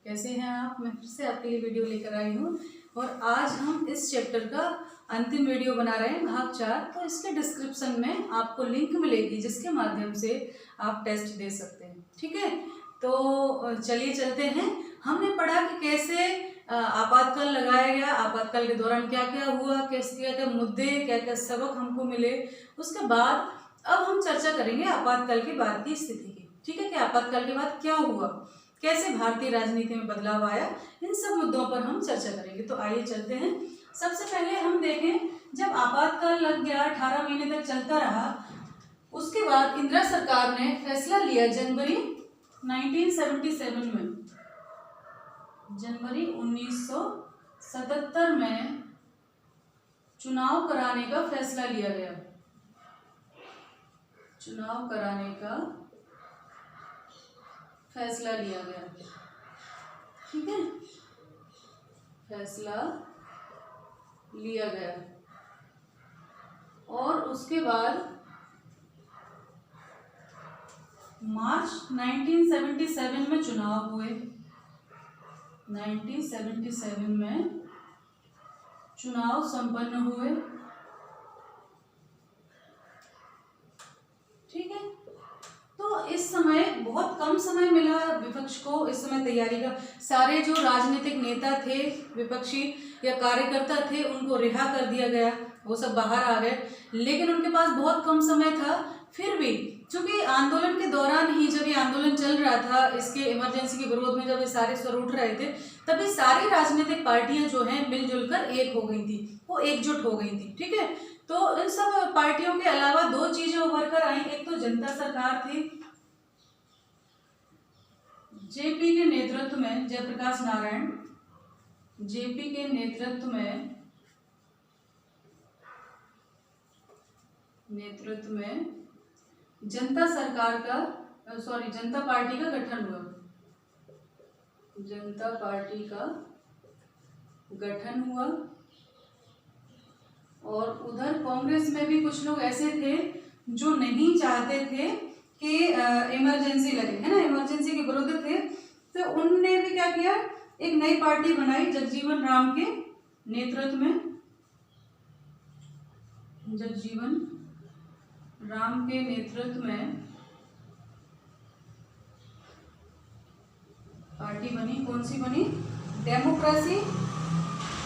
कैसे हैं आप। मैं फिर से आपके लिए वीडियो लेकर आई हूँ और आज हम इस चैप्टर का अंतिम वीडियो बना रहे हैं, भाग 4। तो इसके डिस्क्रिप्शन में आपको लिंक मिलेगी जिसके माध्यम से आप टेस्ट दे सकते हैं। ठीक है, तो चलिए चलते हैं। हमने पढ़ा कि कैसे आपातकाल लगाया गया, आपातकाल के दौरान क्या क्या हुआ, कैसे क्या क्या मुद्दे, क्या क्या सबक हमको मिले। उसके बाद अब हम चर्चा करेंगे आपातकाल के बाद की स्थिति की। ठीक है, कि आपातकाल के बाद क्या हुआ, कैसे भारतीय राजनीति में बदलाव आया, इन सब मुद्दों पर हम चर्चा करेंगे। तो आइए चलते हैं। सबसे पहले हम देखें, जब आपातकाल लग गया, 18 महीने तक चलता रहा, उसके बाद इंदिरा सरकार ने फैसला लिया जनवरी 1977 में, जनवरी 1977 में चुनाव कराने का फैसला लिया गया। चुनाव कराने का फैसला लिया गया। ठीक है, फैसला लिया गया और उसके बाद मार्च 1977 में चुनाव हुए। 1977 में चुनाव संपन्न हुए। ठीक है, तो इस समय बहुत कम समय मिला विपक्ष को इस समय तैयारी का। सारे जो राजनीतिक नेता थे, विपक्षी या कार्यकर्ता थे, उनको रिहा कर दिया गया, वो सब बाहर आ गए। लेकिन उनके पास बहुत कम समय था। फिर भी चूंकि आंदोलन के दौरान ही, जब ये आंदोलन चल रहा था, इसके इमरजेंसी के विरोध में जब ये सारे स्वर उठ रहे थे, तभी सारी राजनीतिक पार्टियां जो हैं मिलजुल कर एक हो गई थी, वो एकजुट हो गई थी। ठीक है, तो इन सब पार्टियों के अलावा दो चीजें उभर कर आई। एक तो जनता सरकार थी, जेपी के नेतृत्व में, जयप्रकाश नारायण, जेपी के नेतृत्व में जनता सरकार का जनता पार्टी का गठन हुआ। जनता पार्टी का गठन हुआ और उधर कांग्रेस में भी कुछ लोग ऐसे थे जो नहीं चाहते थे कि इमरजेंसी लगे, है ना, इमरजेंसी के विरुद्ध थे। तो उनने भी क्या किया, एक नई पार्टी बनाई जगजीवन राम के नेतृत्व में। जगजीवन राम के नेतृत्व में पार्टी बनी। कौन सी बनी? Democracy,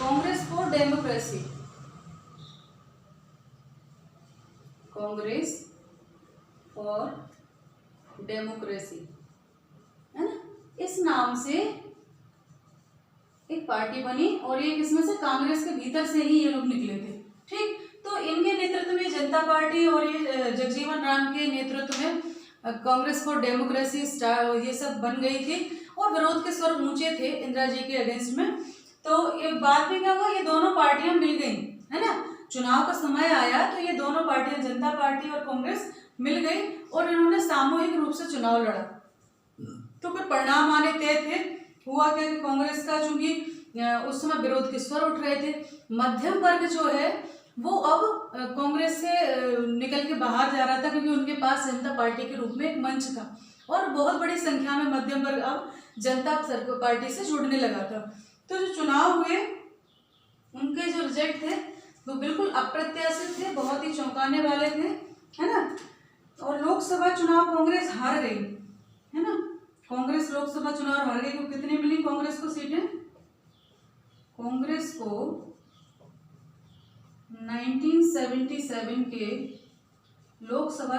Congress for democracy, Congress for democracy, है ना, इस नाम से एक पार्टी बनी। और ये किसमें से? कांग्रेस के भीतर से ही ये लोग निकले थे। ठीक, तो इनके नेतृत्व में जनता पार्टी और ये जगजीवन राम के नेतृत्व में कांग्रेस फॉर डेमोक्रेसी ये सब बन गई थी और विरोध के स्वर ऊंचे थे इंदिरा जी के अगेंस्ट में। तो ये बाद में क्या हुआ, ये दोनों पार्टियां मिल गई, है ना। चुनाव का समय आया तो ये दोनों पार्टियां, जनता पार्टी और कांग्रेस, मिल गई और इन्होंने सामूहिक रूप से चुनाव लड़ा। तो फिर परिणाम आने तय थे। हुआ क्या कि कांग्रेस का, चूंकि उस समय विरोध के स्वर उठ रहे थे, मध्यम वर्ग जो है वो अब कांग्रेस से निकल के बाहर जा रहा था, क्योंकि उनके पास जनता पार्टी के रूप में एक मंच था और बहुत बड़ी संख्या में मध्यम वर्ग अब जनता पार्टी से जुड़ने लगा था। तो जो चुनाव हुए उनके जो रिजल्ट थे वो बिल्कुल अप्रत्याशित थे, बहुत ही चौंकाने वाले थे, है ना। और लोकसभा चुनाव कांग्रेस हार गई, है ना। कांग्रेस लोकसभा चुनाव हार गई। कितनी मिली कांग्रेस को सीटें? कांग्रेस को 1977 के लोकसभा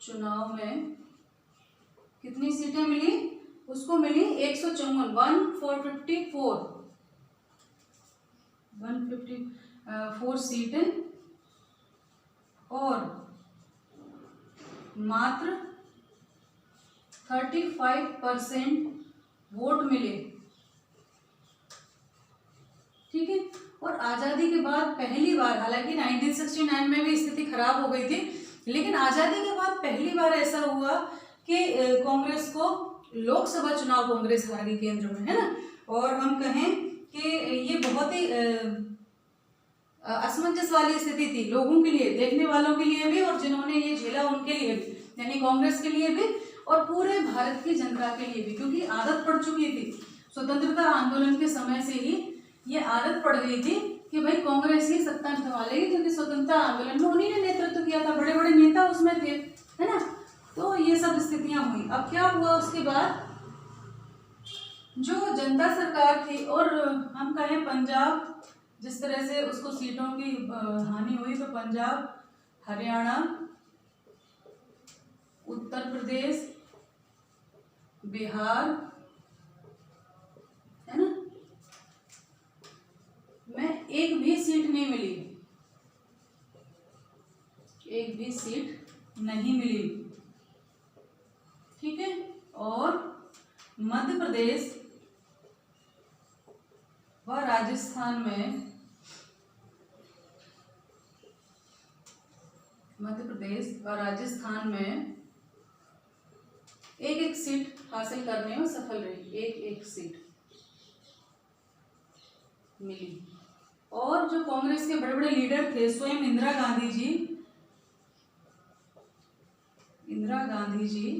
चुनाव में कितनी सीटें मिली? उसको मिली 154 सीटें और मात्र 35% वोट मिले। ठीक है, और आजादी के बाद पहली बार, हालांकि 1969 में भी स्थिति खराब हो गई थी, लेकिन आजादी के बाद पहली बार ऐसा हुआ कि कांग्रेस को लोकसभा चुनाव कांग्रेस हार गई केंद्र में, है ना। और हम कहें कि ये बहुत ही असमंजस वाली स्थिति थी लोगों के लिए, देखने वालों के लिए भी, और जिन्होंने ये झेला उनके लिए भी, यानी कांग्रेस के लिए भी और पूरे भारत की जनता के लिए भी, क्योंकि आदत पड़ चुकी थी स्वतंत्रता आंदोलन के समय से ही, ये आदत पड़ गई थी कि भाई कांग्रेस ही सत्ता संभालेगी, क्योंकि स्वतंत्रता आंदोलन में उन्हीं ने नेतृत्व किया था, बड़े बड़े नेता उसमें थे, है ना। तो ये सब स्थितियां हुई। अब क्या हुआ उसके बाद, जो जनता सरकार थी, और हम कहें पंजाब, जिस तरह से उसको सीटों की हानि हुई, तो पंजाब, हरियाणा, उत्तर प्रदेश, बिहार, है ना, में एक भी सीट नहीं मिली, एक भी सीट नहीं मिली, ठीक है। और मध्य प्रदेश व राजस्थान में, मध्य प्रदेश व राजस्थान में एक एक सीट हासिल करने में सफल रही, एक एक सीट मिली। और जो कांग्रेस के बड़े बड़े लीडर थे, स्वयं इंदिरा गांधी जी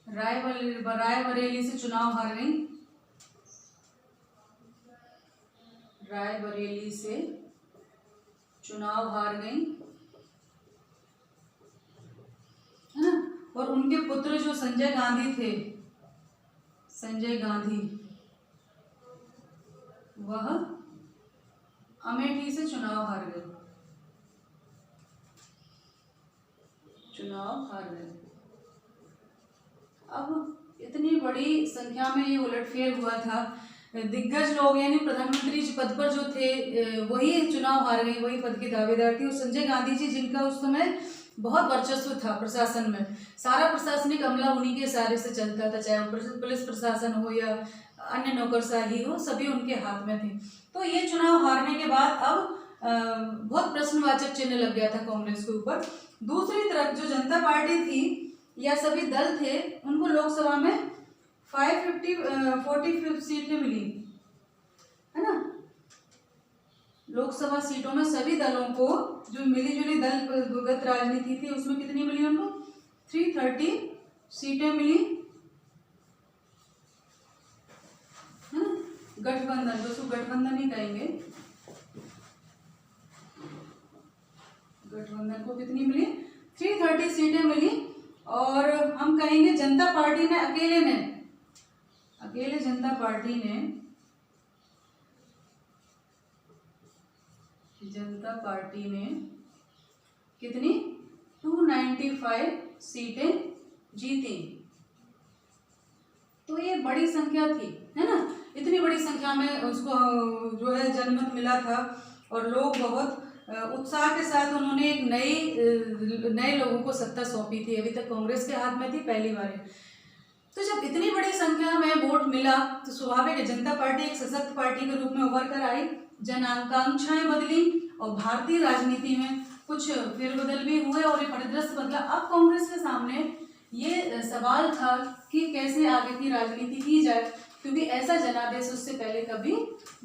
रायबरेली से चुनाव हार गई, रायबरेली से चुनाव हार गई, है ना। और उनके पुत्र जो संजय गांधी थे, संजय गांधी, वह अमेठी से चुनाव हार गए, चुनाव हार गए। अब इतनी बड़ी संख्या में ये उलटफेर हुआ था, दिग्गज लोग यानी प्रधानमंत्री पद पर जो थे वही चुनाव हार गए, वही पद के दावेदार थे। और संजय गांधी जी, जिनका उस समय बहुत वर्चस्व था प्रशासन में, सारा प्रशासनिक अमला उन्हीं के इशारे से चलता था, चाहे पुलिस प्रशासन हो या अन्य नौकरशाही हो, सभी उनके हाथ में थे। तो ये चुनाव हारने के बाद अब बहुत प्रश्नवाचक चिन्ह लग गया था कांग्रेस के ऊपर। दूसरी तरफ जो जनता पार्टी थी या सभी दल थे, उनको लोकसभा में 40 सीटें मिली, है ना। लोकसभा सीटों में सभी दलों को, जो मिली जुली दलगत राजनीति थी, उसमें कितनी मिली उनको, 330 सीटें मिली, है ना। गठबंधन, दोस्तों गठबंधन ही कहेंगे, गठबंधन को कितनी मिली, 330 सीटें मिली। और हम कहेंगे जनता पार्टी ने अकेले जनता पार्टी ने कितनी 295 सीटें जीती। तो ये बड़ी संख्या थी, है ना। इतनी बड़ी संख्या में उसको जो है जनमत मिला था, और लोग बहुत उत्साह के साथ उन्होंने एक नए लोगों को सत्ता सौंपी थी। अभी तक कांग्रेस के हाथ में थी पहली बार। तो जब इतनी बड़ी संख्या में वोट मिला, तो स्वाभाविक है जनता पार्टी एक सशक्त पार्टी के रूप में उभर कर आई, जन आकांक्षाएं बदली, और भारतीय राजनीति में कुछ फेरबदल भी हुए और ये परिदृश्य बदला। अब कांग्रेस के सामने ये सवाल था कि कैसे आगे की राजनीति की जाए, क्योंकि ऐसा जनादेश उससे पहले कभी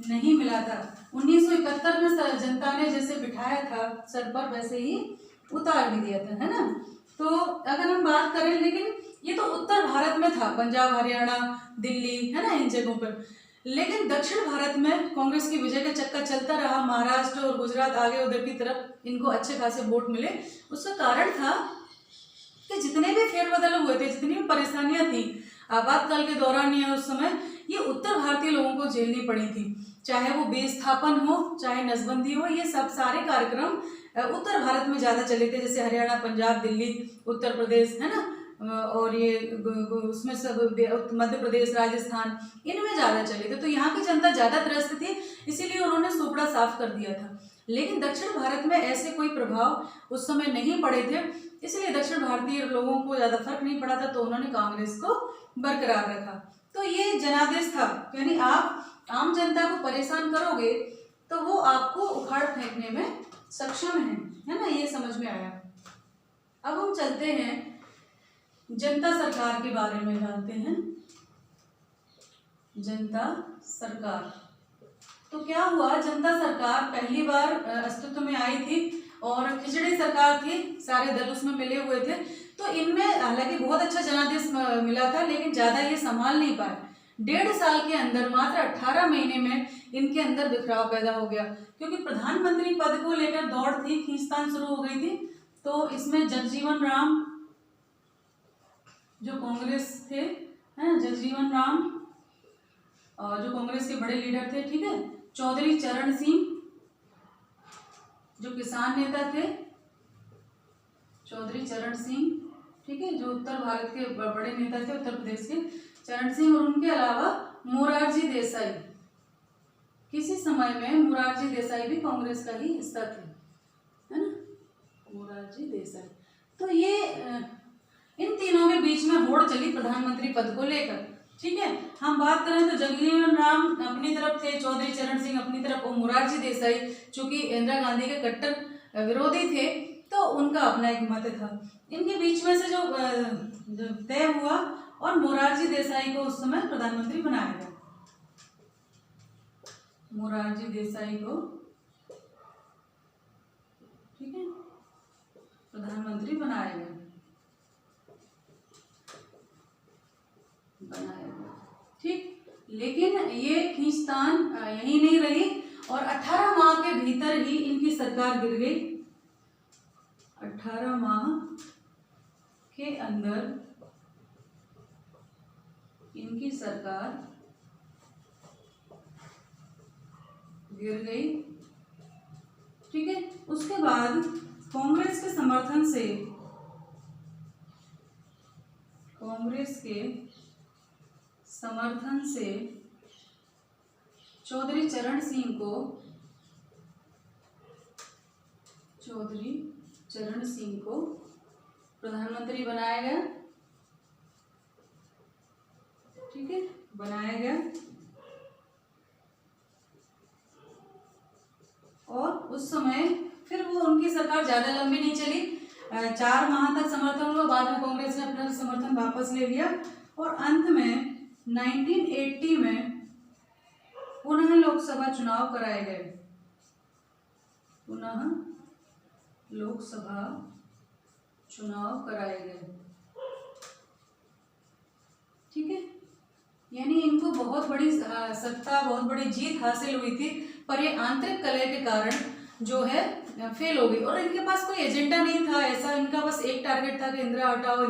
नहीं मिला था। 1971 में जनता ने जैसे बिठाया था सर पर, वैसे ही उतार भी दिया था, है ना। तो अगर हम बात करें, लेकिन ये तो उत्तर भारत में था, पंजाब, हरियाणा, दिल्ली, है ना, इन जगहों पर। लेकिन दक्षिण भारत में कांग्रेस की विजय का चक्का चलता रहा। महाराष्ट्र और गुजरात आगे उधर की तरफ इनको अच्छे खासे वोट मिले। उसका कारण था कि जितने भी फेरबदल हुए थे, जितनी भी परेशानियां थी आपातकाल के दौरान या उस समय, ये उत्तर भारतीय लोगों को झेलनी पड़ी थी। चाहे वो विस्थापन हो, चाहे नसबंदी हो, ये सब सारे कार्यक्रम उत्तर भारत में ज़्यादा चले थे, जैसे हरियाणा, पंजाब, दिल्ली, उत्तर प्रदेश, है ना, और ये उसमें सब मध्य प्रदेश, राजस्थान, इनमें ज़्यादा चले थे। तो यहाँ की जनता ज़्यादा त्रस्त थी, इसीलिए उन्होंने सुपड़ा साफ कर दिया था। लेकिन दक्षिण भारत में ऐसे कोई प्रभाव उस समय नहीं पड़े थे, इसलिए दक्षिण भारतीय लोगों को ज़्यादा फर्क नहीं पड़ा था, तो उन्होंने कांग्रेस को बरकरार रखा। तो ये जनादेश था, यानी आप आम जनता को परेशान करोगे तो वो आपको उखाड़ फेंकने में सक्षम है ना, ये समझ में आया। अब हम चलते हैं जनता सरकार के बारे में, जानते हैं जनता सरकार। तो क्या हुआ, जनता सरकार पहली बार अस्तित्व में आई थी और खिचड़ी सरकार थी, सारे दल उसमें मिले हुए थे। तो इनमें हालांकि बहुत अच्छा जनादेश मिला था, लेकिन ज्यादा ये संभाल नहीं पाए। 1.5 साल के अंदर, मात्र 18 महीने में इनके अंदर बिखराव पैदा हो गया, क्योंकि प्रधानमंत्री पद को लेकर दौड़ थी, खींचतान शुरू हो गई थी। तो इसमें जगजीवन राम जो कांग्रेस थे, हैं, जगजीवन राम जो कांग्रेस के बड़े लीडर थे, ठीक है, चौधरी चरण सिंह जो किसान नेता थे, चौधरी चरण सिंह, ठीक है, जो उत्तर भारत के बड़े नेता थे, उत्तर प्रदेश के चरण सिंह, और उनके अलावा मोरारजी देसाई। किसी समय में मोरारजी देसाई भी कांग्रेस का ही हिस्सा थे, है ना, मोरारजी देसाई। तो ये इन तीनों के बीच में होड़ चली प्रधानमंत्री पद को लेकर, ठीक है। हम बात करें तो जगजीवन राम अपनी तरफ थे, चौधरी चरण सिंह अपनी तरफ, और मोरारजी देसाई चूंकि इंदिरा गांधी के कट्टर विरोधी थे, तो उनका अपना एक मत था। इनके बीच में से जो तय हुआ, और मोरारजी देसाई को उस समय प्रधानमंत्री बनाया गया, मोरारजी देसाई को, ठीक है, प्रधानमंत्री बनाया गया, ठीक। लेकिन ये खींचतान यही नहीं रही, और 18 माह के भीतर ही इनकी सरकार गिर गई। 18 माह के अंदर इनकी सरकार गिर गई, ठीक है। उसके बाद कांग्रेस के समर्थन से, चौधरी चरण सिंह को प्रधानमंत्री बनाया गया, ठीक है, बनाया गया। और उस समय फिर वो उनकी सरकार ज्यादा लंबी नहीं चली, 4 माह तक समर्थन हुआ, बाद में कांग्रेस ने अपना समर्थन वापस ले लिया, और अंत में 1980 में पुनः लोकसभा चुनाव कराए गए, ठीक है। यानी इनको बहुत बड़ी सत्ता, बहुत बड़ी जीत हासिल हुई थी, पर ये आंतरिक कलह के कारण जो है फेल हो गई। और इनके पास कोई एजेंडा नहीं था ऐसा, इनका बस एक टारगेट था कि इंदिरा हटाओ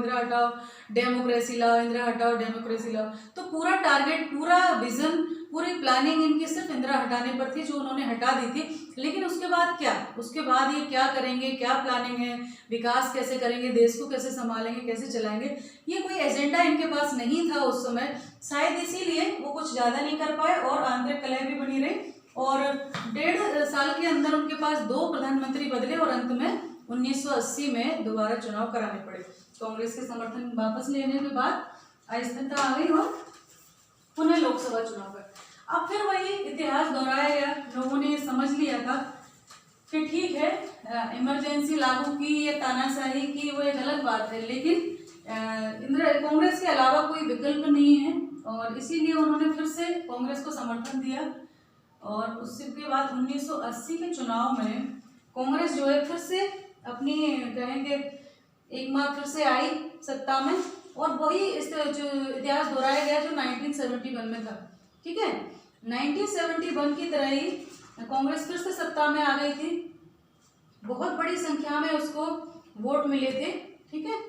डेमोक्रेसी लाओ, इंदिरा हटाओ डेमोक्रेसी लाओ। तो पूरा टारगेट, पूरा विजन, पूरी प्लानिंग इनकी सिर्फ इंदिरा हटाने पर थी, जो उन्होंने हटा दी थी। लेकिन उसके बाद क्या, उसके बाद ये क्या करेंगे, क्या प्लानिंग है, विकास कैसे करेंगे, देश को कैसे संभालेंगे, कैसे चलाएंगे, ये कोई एजेंडा इनके पास नहीं था उस समय। शायद इसीलिए वो कुछ ज्यादा नहीं कर पाए और आंतरिक कलह भी बनी रही। और 1.5 साल के अंदर उनके पास 2 प्रधानमंत्री बदले, और अंत में 1980 में दोबारा चुनाव कराने पड़े। कांग्रेस के समर्थन वापस लेने के बाद अस्थिरता आ गई और पुनः लोकसभा चुनाव कर। अब फिर वही इतिहास दोहराया गया, लोगों ने समझ लिया था कि ठीक है, इमरजेंसी लागू की या तानाशाही की वो एक अलग बात है, लेकिन कांग्रेस के अलावा कोई विकल्प नहीं है, और इसीलिए उन्होंने फिर से कांग्रेस को समर्थन दिया। और उसके बाद 1980 के चुनाव में कांग्रेस जो है फिर से अपनी कहेंगे एक बार फिर से आई सत्ता में, और वही इतिहास दोहराया गया जो 1971 में था, ठीक है। 1971 की तरह ही कांग्रेस फिर से सत्ता में आ गई थी, बहुत बड़ी संख्या में उसको वोट मिले थे, ठीक है।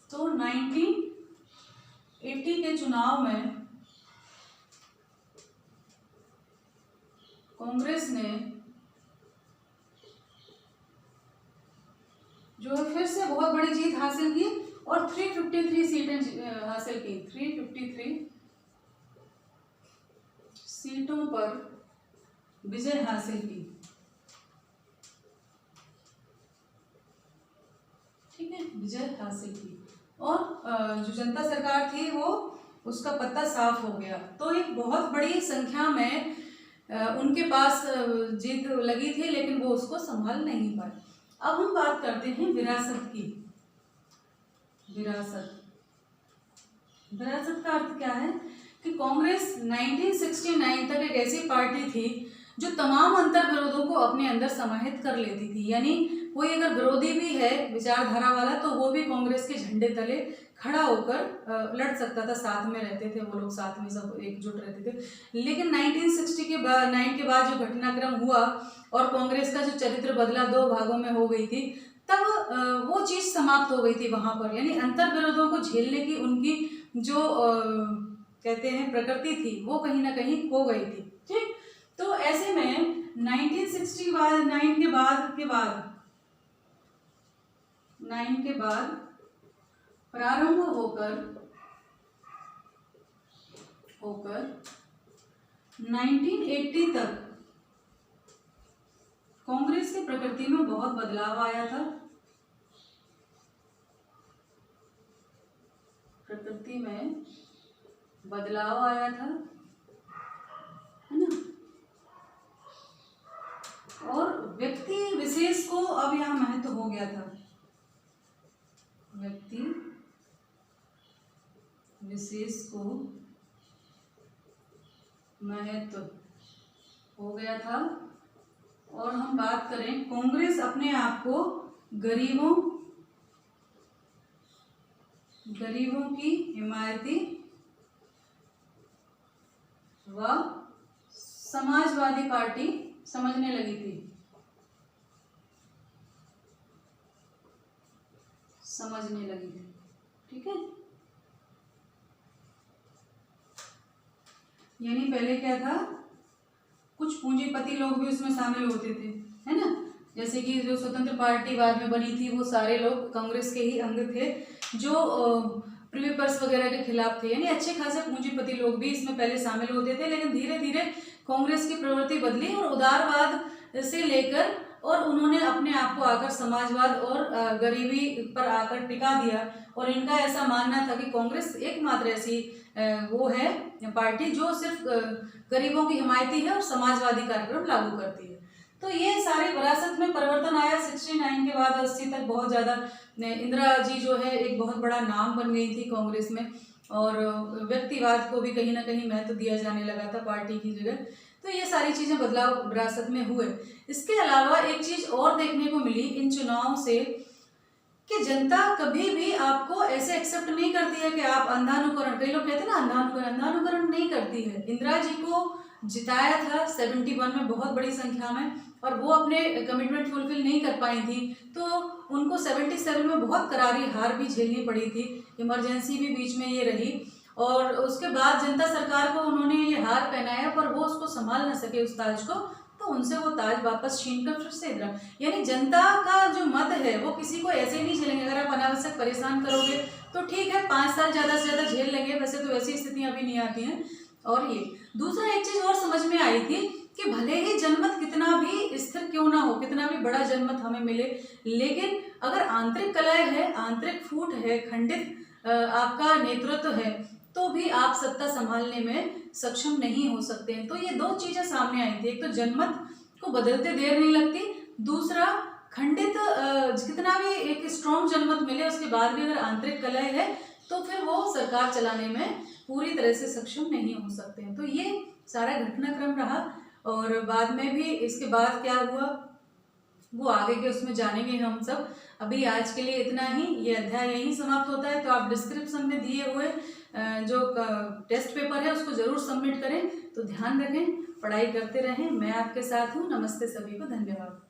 तो 1980 के चुनाव में कांग्रेस ने जो है फिर से बहुत बड़ी जीत हासिल की और 353 सीटें हासिल की, 353 सीटों पर विजय हासिल की, ठीक है, विजय हासिल की। और जो जनता सरकार थी वो उसका पत्ता साफ हो गया। तो एक बहुत बड़ी संख्या में उनके पास जीत लगी थी, लेकिन वो उसको संभाल नहीं पाए। अब हम बात करते हैं विरासत की। विरासत का अर्थ क्या है कि कांग्रेस 1969 तक एक ऐसी पार्टी थी जो तमाम अंतर विरोधों को अपने अंदर समाहित कर लेती थी। यानी कोई अगर विरोधी भी है विचारधारा वाला तो वो भी कांग्रेस के झंडे तले खड़ा होकर लड़ सकता था, साथ में रहते थे वो लोग, साथ में सब एकजुट रहते थे। लेकिन 1960 के बाद 9 के बाद जो घटनाक्रम हुआ और कांग्रेस का जो चरित्र बदला, 2 भागों में हो गई थी, तब वो चीज समाप्त हो गई थी वहां पर। यानी अंतर विरोधों को झेलने की उनकी जो कहते हैं प्रकृति थी वो कहीं ना कहीं खो गई थी। ठीक, तो ऐसे में 1969 के बाद प्रारंभ होकर 1980 तक कांग्रेस की प्रकृति में बहुत बदलाव आया था। प्रकृति में बदलाव आया था, है ना। और व्यक्ति विशेष को अब यहाँ महत्व हो गया था, व्यक्ति विशेष को महत्व हो गया था। और हम बात करें, कांग्रेस अपने आप को गरीबों की हिमायती व समाजवादी पार्टी समझने लगी थी, ठीक है। यानी पहले क्या था, कुछ पूंजीपति लोग भी उसमें शामिल होते थे, है ना। जैसे कि जो स्वतंत्र पार्टी बाद में बनी थी वो सारे लोग कांग्रेस के ही अंग थे, जो प्रिवी पर्स वगैरह के खिलाफ थे। यानी अच्छे खासे पूंजीपति लोग भी इसमें पहले शामिल होते थे। लेकिन धीरे धीरे कांग्रेस की प्रवृत्ति बदली और उदारवाद से लेकर और उन्होंने अपने आप को आकर समाजवाद और गरीबी पर आकर टिका दिया। और इनका ऐसा मानना था कि कांग्रेस एकमात्र ऐसी वो है पार्टी जो सिर्फ गरीबों की हिमायती है और समाजवादी कार्यक्रम लागू करती है। तो ये सारी विरासत में परिवर्तन आया 69 के बाद 80 तक। बहुत ज़्यादा इंदिरा जी जो है एक बहुत बड़ा नाम बन गई थी कांग्रेस में, और व्यक्तिवाद को भी कहीं ना कहीं महत्व दिया जाने लगा था पार्टी की जगह। तो ये सारी चीज़ें बदलाव विरासत में हुए। इसके अलावा एक चीज़ और देखने को मिली इन चुनाव से कि जनता कभी भी आपको ऐसे एक्सेप्ट नहीं करती है कि आप अंधानुकरण, कई लोग कहते हैं ना अंधानुकरण नहीं करती है। इंदिरा जी को जिताया था 71 में बहुत बड़ी संख्या में, और वो अपने कमिटमेंट फुलफिल नहीं कर पाई थी, तो उनको 77 में बहुत करारी हार भी झेलनी पड़ी थी। इमरजेंसी भी बीच में ये रही, और उसके बाद जनता सरकार को उन्होंने ये हार पहनाया, पर वो उसको संभाल न सके उस ताज को, तो उनसे वो ताज वापस छीनकर फिर से इंदिरा। यानी जनता का जो मत है वो किसी को ऐसे नहीं झेलेंगे। अगर आप अनावश्यक परेशान करोगे तो ठीक है, 5 साल ज़्यादा से ज़्यादा झेल लेंगे, वैसे तो ऐसी स्थितियाँ भी नहीं आती हैं। और ये दूसरा एक चीज़ और समझ में आई थी कि भले ही जनमत कितना भी स्थिर क्यों ना हो, कितना भी बड़ा जनमत हमें मिले, लेकिन अगर आंतरिक कलह है, आंतरिक फूट है, खंडित आपका नेतृत्व है, तो भी आप सत्ता संभालने में सक्षम नहीं हो सकते हैं। तो ये 2 चीजें सामने आई थी, एक तो जनमत को बदलते देर नहीं लगती, दूसरा खंडित कितना भी एक स्ट्रॉन्ग जनमत मिले उसके बाद भी अगर आंतरिक कलह है तो फिर वो सरकार चलाने में पूरी तरह से सक्षम नहीं हो सकते हैं। तो ये सारा घटनाक्रम रहा, और बाद में भी इसके बाद क्या हुआ वो आगे के उसमें जानेंगे हम सब। अभी आज के लिए इतना ही, ये अध्याय यहीं समाप्त होता है। तो आप डिस्क्रिप्शन में दिए हुए जो टेस्ट पेपर है उसको जरूर सबमिट करें। तो ध्यान रखें, पढ़ाई करते रहें। मैं आपके साथ हूँ। नमस्ते सभी को, धन्यवाद।